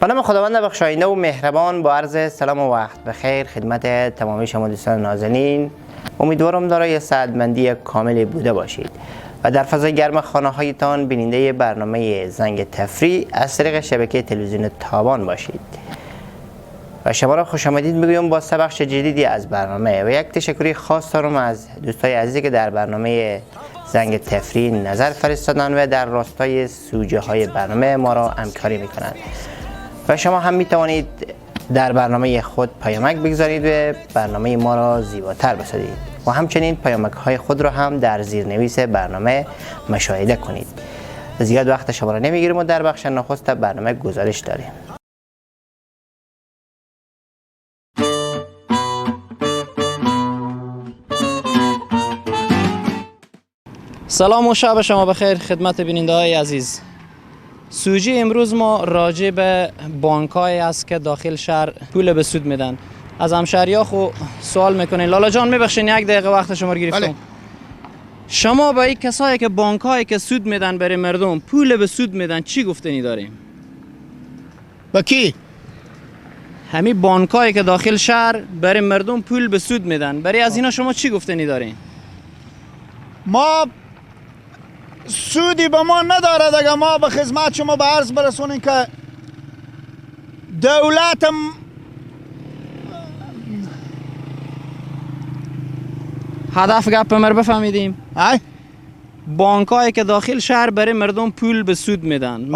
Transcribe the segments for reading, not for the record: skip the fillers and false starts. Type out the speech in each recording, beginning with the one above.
به نام خداوند بخشاینده و مهربان، با عرض سلام و وقت بخیر خدمت تمامی شما دوستان نازنین. امیدوارم دارای سعادتمندی کاملی بوده باشید و در فضای گرم خانه هایتان بیننده برنامه زنگ تفریح از طریق شبکه تلویزیون تابان باشید. و شما را خوش آمدید میگویم با بخش جدیدی از برنامه و یک تشکری خاص دارم از دوستای عزیزی که در برنامه زنگ تفریح نظر فرستادن و در راستای سوژه های برنامه ما را همکاری میکنند. و شما هم میتوانید در برنامه خود پیامک بگذارید و برنامه ما را زیباتر بسازید و همچنین پیامک های خود را هم در زیرنویس برنامه مشاهده کنید. زیاد وقت شما را نمیگیریم و در بخش نخست برنامه گزارش داریم. سلام و شب شما بخیر خدمت بیننده های عزیز. سوژه امروز ما راجع به بانک‌های است که داخل شهر پول به سود میدن. از همشهری‌ها خو سوال میکنین. لالا جان میبخشین یک دقیقه وقت شما رو گرفتم. بله. شما با این کسایی که بانک‌هایی که سود میدن برای مردم پول به سود میدن چی گفتنی داریم؟ با کی؟ همین بانک‌هایی که داخل شهر برای مردم پول به سود میدن، برای از اینا شما چی گفتنی دارین؟ ما سودی به ما ندارد. اگر ما به خدمت شما به عرض برسونیم که دولت هدف گپ مر بفهمیدیم. بانکایی که داخل شهر برای مردم پول به سود میدن،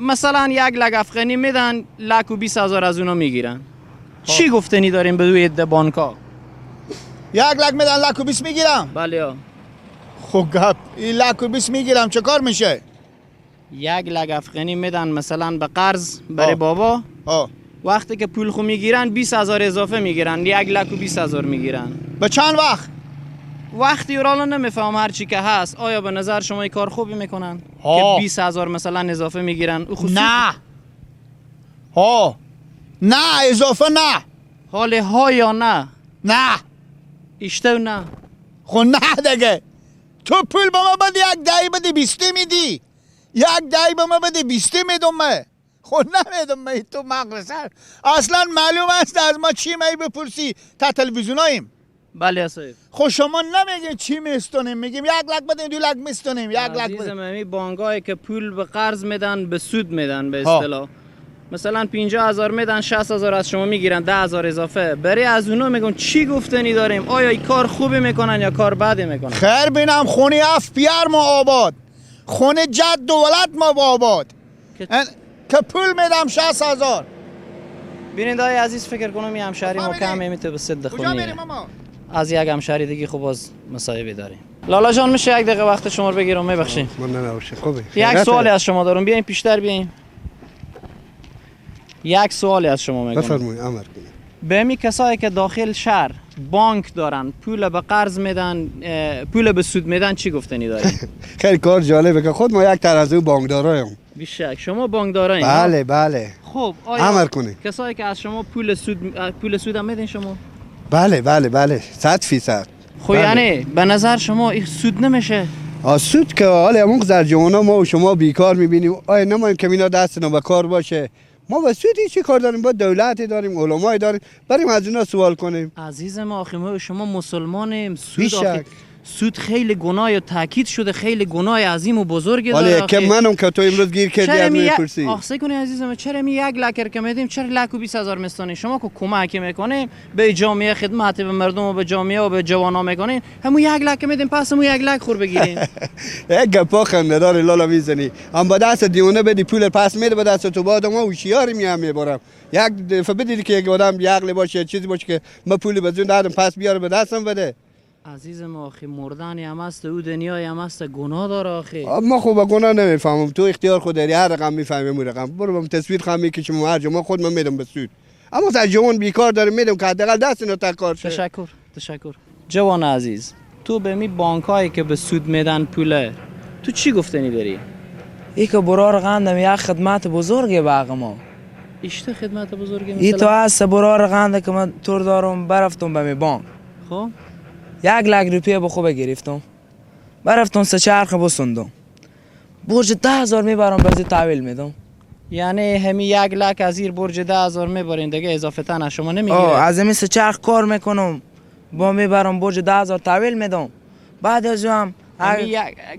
مثلا 1 لک افغانی میدن، 1,20,000 از اونا میگیرن. چی گفتنی داریم به دوی عده بانکا؟ 1 لک میدن 1,20 میگیرم؟ بله. خب گپ این 1,20 میگیرم چه کار میشه؟ 1 لک افغانی میدن مثلا به قرض برای بابا. وقتی که پول خو میگیرن 20,000 اضافه میگیرن، 1,20,000 میگیرن. به چند وقت؟ وقتی را نمیفهم هر چی که هست. آیا به نظر شما این کار خوبی میکنن که 20,000 مثلا اضافه میگیرن؟ نه نه اضافه نه. حال ها یا نه؟ نه اشتو نه. خب نه دیگه. تو پول به ما بده 1 دهی بده 20 میدی، 1 دهی به ما بده 20 میدم من. خب نمیدم من. تو مغز اصلا معلوم است از ما چی می بپرسی؟ تا تلویزیوناییم. بله صاحب. خب شما نمیگین چی میستونیم؟ میگیم 1 لک بده 2 لک میستونیم. 1 لک بده. عزیزم بانکایی که پول به قرض میدن به سود میدن به اصطلاح، مثلا 50,000 میدن 60,000 از شما میگیرن 10,000 اضافه. برای از اونا میگن چی گفتنی داریم؟ آیا این کار خوبی میکنن یا کار بدی میکنن؟ خیر بینم خونه اف پیار ما آباد، خونه جد دولت ما آباد که پول میدم 60,000. بیننده های عزیز فکر کنم این همشهری ما کم میته به صد خونیه. از یک همشهری دیگه خوب از مصاحبه داریم. لالا جان میشه 1 دقیقه وقت شما رو بگیرم؟ میبخشید. من نباشه. خوبه. یک سوالی از شما دارم، بیاین پیشتر بیاین. یک سوالی از شما میگم. بفرمایید امر کنید. به می کسایی که داخل شهر بانک دارن پول به قرض میدن، پول به سود میدن چی گفتنی داری؟ خیلی کار جالبه که خود ما یک ترازو بانکدارایم. بیشک شما بانکدارین؟ بله بله. خب آیا امر کنید. کسایی که از شما پول سود هم میدین شما؟ بله بله بله 100%. خب یعنی به نظر شما این سود نمیشه؟ سود که حالا همون در جوانا ما و شما بیکار میبینیم. آیا نمایم که اینا دستنا به کار باشه؟ ما با سودی چی کار داریم؟ با دولتی داریم، علمای داریم، بریم از اونا سوال کنیم. عزیزم آخه ما شما مسلمانیم. سود خیلی گناه و تاکید شده خیلی گناه عظیم و بزرگی داره. حالا که منم که تو امروز گیر کردی از میپرسی. آخه کنی عزیزم چرا می 1 لک که میدیم چرا 1,20,000 میستانی؟ شما که کمک میکنیم به جامعه، خدمت به مردم و به جامعه و به جوانا میکنین، همون 1 لک میدیم پس همون 1 لک خور بگیرین. یک گپا خنده‌دار لالا میزنی. هم با دست دیونه بدی پول پس میده با دست تو بعد ما هوشیاری میبرم. یک دفعه بدید که یک آدم عقل باشه چیزی باشه که ما پول بدون دادم پس بیاره به دستم بده. عزیزم آخه مردن هم است او دنیای هم است گناه داره آخه. ما خوب گناه نمیفهمم. تو اختیار خود داری، هر رقم میفهمم اون رقم. برو تصویر خام میکشم هر جا ما خود من میدم به سود. اما تا جوان بیکار داره میدم که حداقل دست اینو تا کار شه. تشکر. جوان عزیز تو به می بانکایی که به سود میدن پول تو چی گفتنی داری؟ ای که برار قندم یک خدمت بزرگی باقی ما. اشته خدمت بزرگی مثلا؟ ای تو هست برار قنده که من تور دارم برفتم به می بانک. خب 1 لک روپیه به خوبه گرفتم، برفتم 3 چرخ بسندم، برج 10,000 میبرم برزی تحویل میدم. یعنی همین 1 لک از زیر برج 10,000 میبرین دیگه اضافه تن از شما نمیگیره؟ از این چرخ کار میکنم با میبرم برج 10,000 تحویل میدم. بعد از هم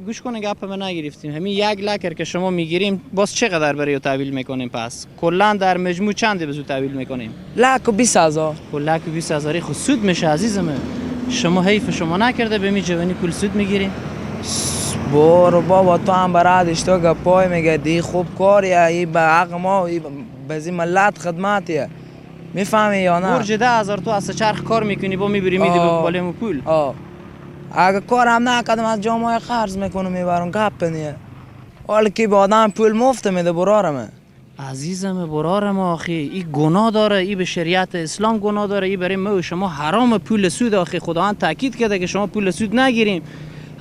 گوش کنه گپ من نگرفتیم. همین 1 لک که شما میگیریم باز چقدر برای او تحویل میکنیم؟ پس کلا در مجموع چند به زو تحویل میکنیم؟ 1,20,000. کل 1,20,000 خود سود میشه عزیزم. شما حیف شما نکرده به می جوانی پول سود میگیری؟ برو بابا تو هم برادش تو گپای میگردی خوب کاریه. این به حق ما به زی ملت خدمتیه. میفهمی یا نه؟ برج 10,000 تو از چرخ کار میکنی با میبری میدی به بالمو پول. اگه کارم نکردم از جامعه قرض میکنم میبرم گپ نیه. حالا که به آدم پول مفت میده برارمه. عزیزم برارم آخی این گناه داره، این به شریعت اسلام گناه داره، این برای ما و شما حرام پول سود آخی. خداوند تاکید کرده که شما پول سود نگیریم.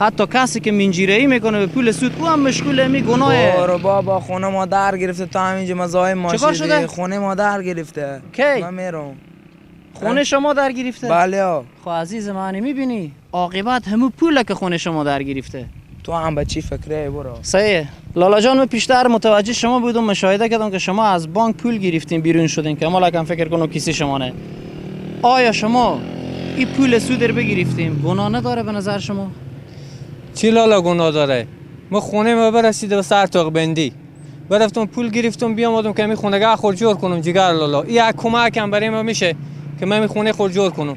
حتی کسی که منجیره‌ای میکنه به پول سود او هم مشغول می گناهه. برو بابا خونه ما در گرفته تا همینجا مزای ما چه کار شده؟ خونه ما در گرفته. کی؟ من میرم. خونه شما در گرفته؟ بله. خب عزیز من میبینی عاقبت همون پوله که خونه شما در گرفته. تو هم به چی فکره برو؟ صحیح. لالا جان من پیشتر متوجه شما بودم، مشاهده کردم که شما از بانک پول گرفتین بیرون شدین که ما لکن فکر کنم کسی شما نه. آیا شما این پول سود رو بگرفتین گناه نداره به نظر شما؟ چی لالا گناه داره؟ ما خونه ما برسیده به سر تاق بندی. برفتم پول گرفتم بیامدم که می خونه‌گاه خود جور کنم. جگر لالا این یک کمکم برای ما میشه که من می خونه خود جور کنم.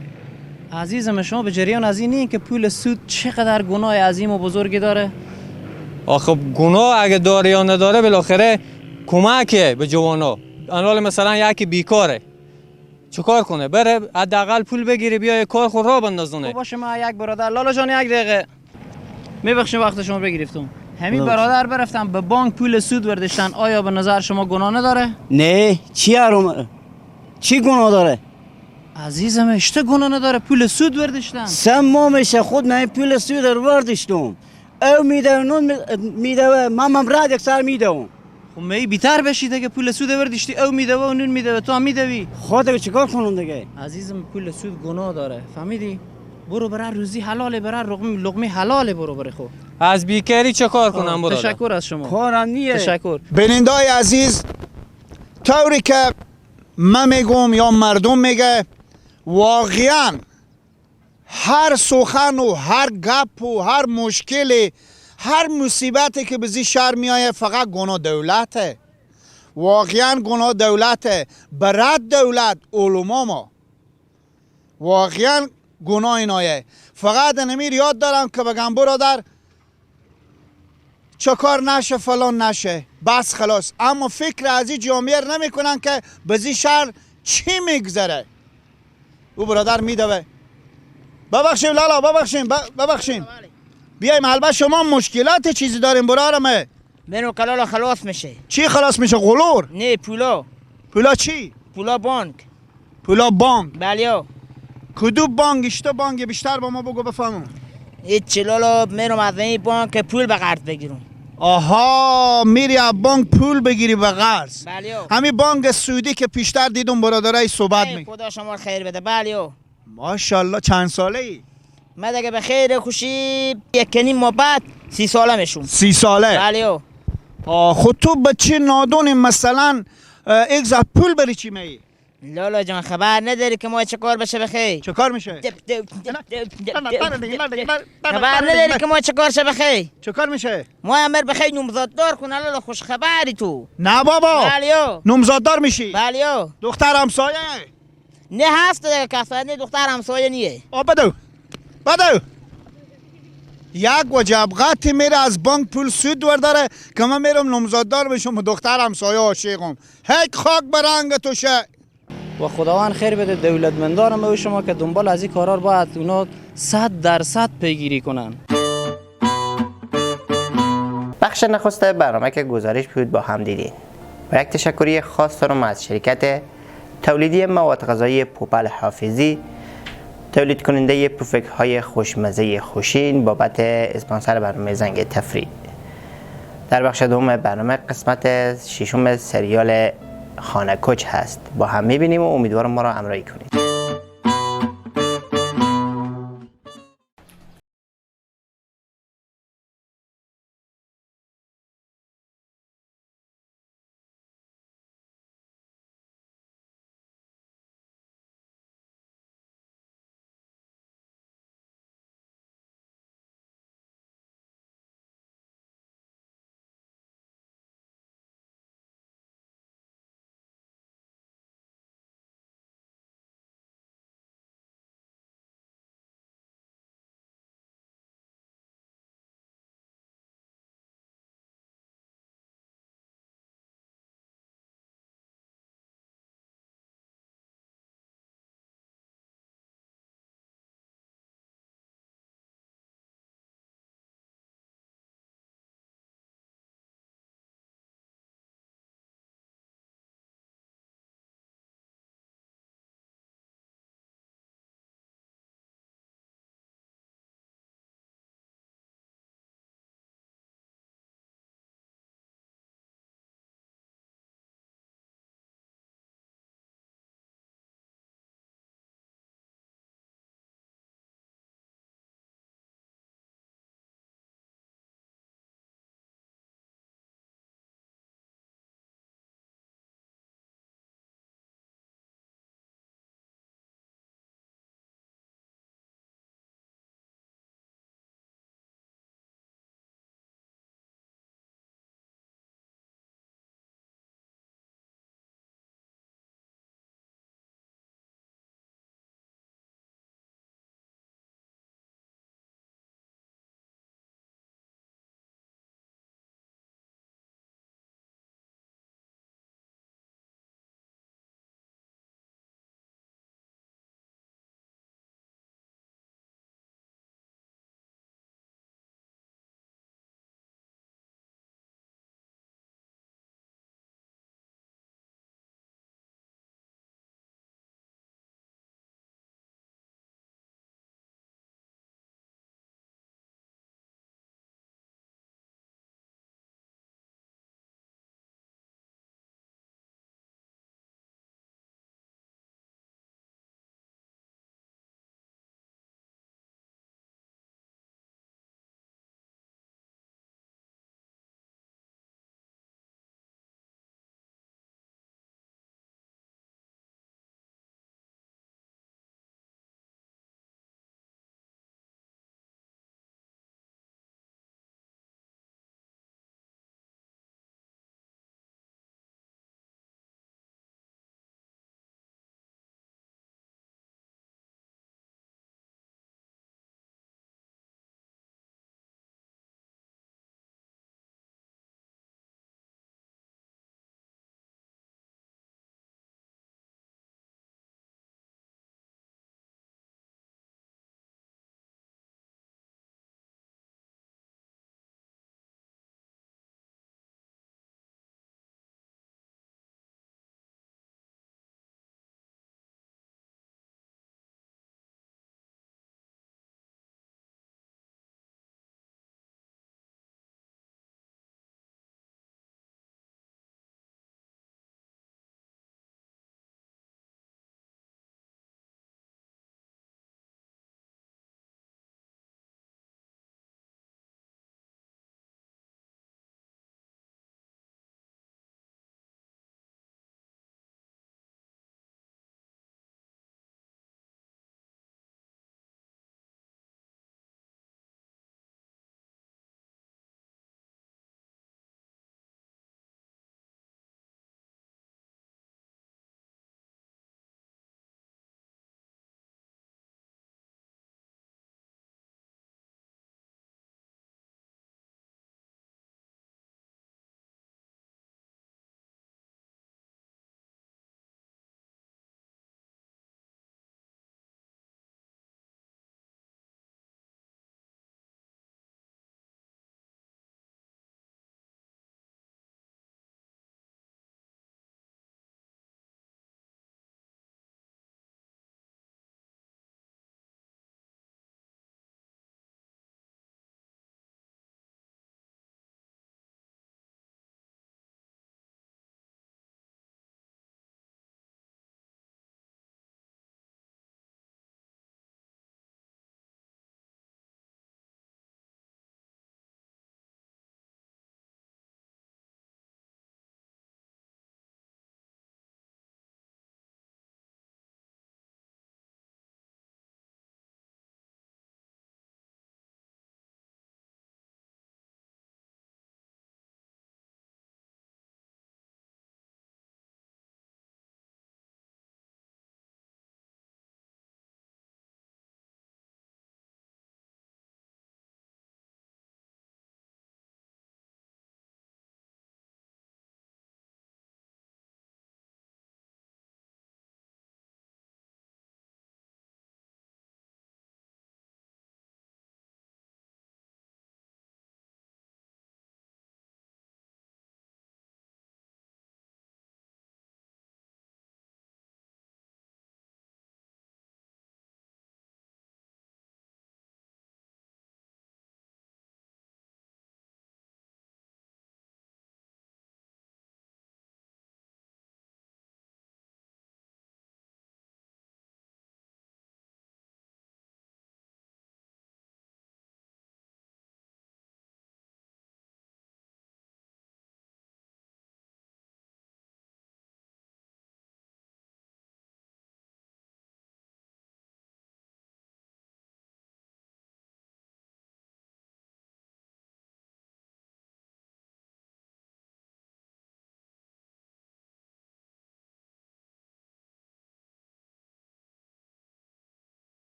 عزیزم شما به جریان از این که پول سود چقدر گناه عظیم و بزرگی داره؟ آخه گناه اگه داره یا نداره بالاخره کمکه به جوانا. الان مثلا یکی بیکاره چه کار کنه؟ بره حداقل پول بگیره بیای کار خود را بندازونه. باشه ما یک برادر لالا جان یک دقیقه میبخشین وقت شما بگرفتم. همین برادر برفتن به بانک پول سود برداشتن، آیا به نظر شما گناه نداره؟ نه چی گناه داره؟ عزیزم اشته گناه نداره، پول سود برداشتن. سم ما میشه خود من پول سود رو برداشتم. او میده نون میده من راد یک سر میدم. خب می بیتر بشیده که پول سود برداشتی، او میده و نون میده و تو هم میدوی. خودت چیکار کنم دیگه؟ عزیزم پول سود گناه داره، فهمیدی؟ برو برای روزی حلاله، برای لقمه حلاله، برو برای خود. از بیکاری چه کار کنم برادر؟ تشکر از شما. کارم نیه. تشکر. بینندای عزیز، طوری که من میگم یا مردم میگه واقعا هر سخن و هر گپ و هر مشکلی هر مصیبتی که به زی شهر میایه فقط گناه دولته. واقعا گناه دولته. برد دولت علما ما واقعا گناه اینایه. فقط نمیر یاد دارم که بگم برادر چه کار نشه فلان نشه بس خلاص، اما فکر از این جامعه نمی کنن که به زی شهر چی میگذره. او برادر میدوه ببخشیم لالا ببخشیم بیایم البته شما مشکلات چیزی داریم برارمه. منو کلالا خلاص میشه. چی خلاص میشه؟ غلور؟ نه پولا چی؟ پولا بانک. پولا بانک؟ بله. کدو بانک؟ اشته بانک بیشتر با ما بگو بفهمم. هیچ لالا منو از این بانک پول به قرض بگیرم. آها میری از بانک پول بگیری به قرض؟ بله. همین بانک سعودی که پیشتر دیدم برادرای صحبت می. خدا شما خیر بده. بله. ماشاءالله چند ساله ای؟ من دیگه به خیر خوشی 1.5 ماه بعد 30 ساله میشم. 30 ساله؟ بله. خود تو بچه نادونی مثلا یک زد پول بری چی می؟ لالا جان خبر نداری که ما چه کار بشه بخیر؟ چه کار میشه؟ خبر نداری که ما چه کار شه بخیر؟ چه کار میشه؟ ما امر بخیر نمزاد دار کن. لالا خوش خبری تو. نه بابا. بله. نمزاددار میشی؟ بله. دختر همسایه؟ نه هست دیگه کسایی نه دختر همسایه نیه. بدو یک وجب قطعی میره از بانک پول سود ورداره که من میرم نمزاددار بشم و دختر همسایه عاشقم. هیچ خاک برنگ تو شه. و خداوند خیر بده دولتمندان و شما که دنبال از این کارا باید اونا 100% پیگیری کنن. بخش نخست برنامه که گزارش بود با هم دیدین و یک تشکری خاص دارم از شرکت تولیدی مواد غذایی پوپل حافظی، تولید کننده پوفک های خوشمزه خوشین، بابت اسپانسر برنامه زنگ تفریح. در بخش دوم برنامه قسمت ششم سریال خانه کوچ هست. با هم میبینیم و امیدوارم ما را همراهی کنید.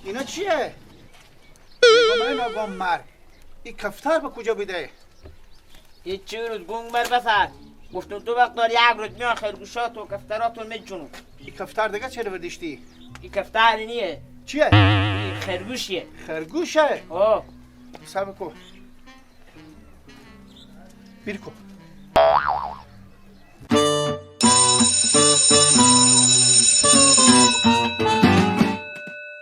اینا چیه؟ اینا گم مر این کفتار به کجا بیده؟ هیچ چی روز گونگ بر بسر گفتم تو وقت داری یک روز میان خرگوشات و کفترات و میجونو. این کفتار دیگه چرا بردشتی؟ این کفتر نیه، چیه؟ این خرگوشیه. خرگوشه؟ آه صبر کن. بیر کن.